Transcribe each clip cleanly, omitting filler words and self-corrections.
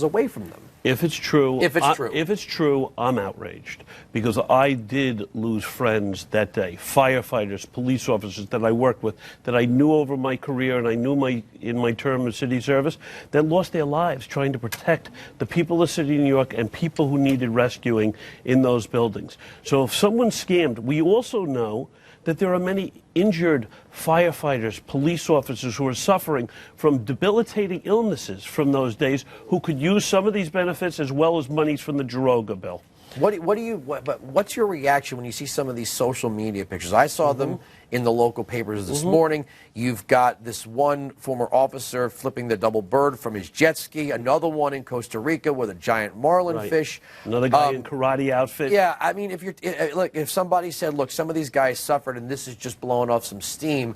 away from them. If it's true, if it's true, I'm outraged because I did lose friends that day, firefighters, police officers that I worked with, that I knew over my career and I knew in my term of city service, that lost their lives trying to protect the people of the city of New York and people who needed rescuing in those buildings. So if someone's scammed, we also know that there are many injured firefighters, police officers who are suffering from debilitating illnesses from those days who could use some of these benefits as well as monies from the Giroga bill. What's your reaction when you see some of these social media pictures? I saw them in the local papers this morning. You've got this one former officer flipping the double bird from his jet ski, another one in Costa Rica with a giant marlin fish. Another guy in karate outfit. Yeah, I mean, if somebody said, look, some of these guys suffered and this is just blowing off some steam,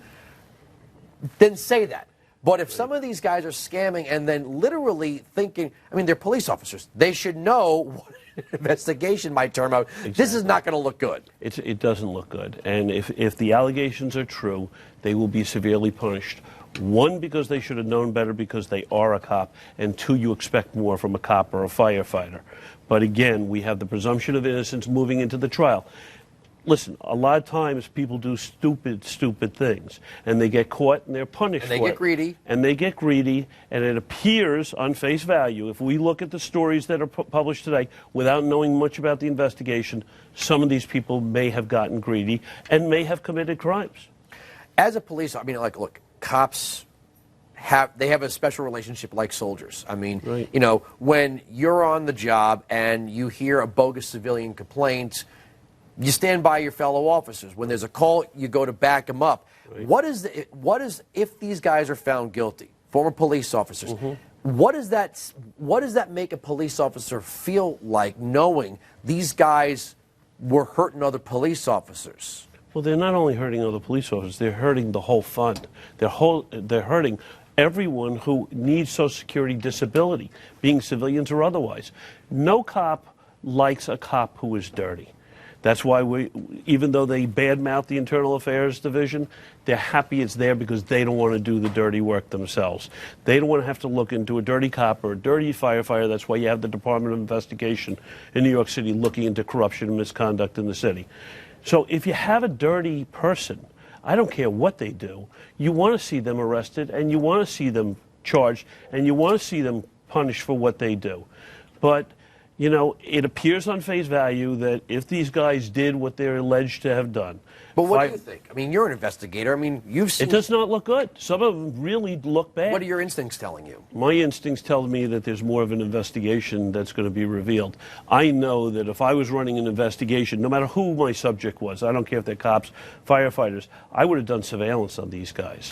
then say that. But if some of these guys are scamming and then literally thinking, I mean, they're police officers. They should know what an investigation might turn out. Exactly. This is not going to look good. It doesn't look good. And if the allegations are true, they will be severely punished. One, because they should have known better because they are a cop. And two, you expect more from a cop or a firefighter. But again, we have the presumption of innocence moving into the trial. Listen, a lot of times people do stupid things, and they get caught and they're punished for it. And they get greedy. And they get greedy, and it appears on face value, if we look at the stories that are published today, without knowing much about the investigation, some of these people may have gotten greedy and may have committed crimes. As a police, I mean, like, look, cops have a special relationship like soldiers. I mean, you know, when you're on the job and you hear a bogus civilian complaint, you stand by your fellow officers. When there's a call, you go to back them up. Right. What is if these guys are found guilty, former police officers? What does that make a police officer feel like, knowing these guys were hurting other police officers? Well, they're not only hurting other police officers; they're hurting the whole fund. They're hurting everyone who needs Social Security disability, being civilians or otherwise. No cop likes a cop who is dirty. That's why even though they badmouth the Internal Affairs Division, they're happy it's there because they don't want to do the dirty work themselves. They don't want to have to look into a dirty cop or a dirty firefighter. That's why you have the Department of Investigation in New York City looking into corruption and misconduct in the city. So if you have a dirty person, I don't care what they do, you want to see them arrested and you want to see them charged and you want to see them punished for what they do. But you know, it appears on face value that if these guys did what they're alleged to have done. But what do you think? I mean, you're an investigator. I mean, you've seen... It does not look good. Some of them really look bad. What are your instincts telling you? My instincts tell me that there's more of an investigation that's going to be revealed. I know that if I was running an investigation, no matter who my subject was, I don't care if they're cops, firefighters, I would have done surveillance on these guys.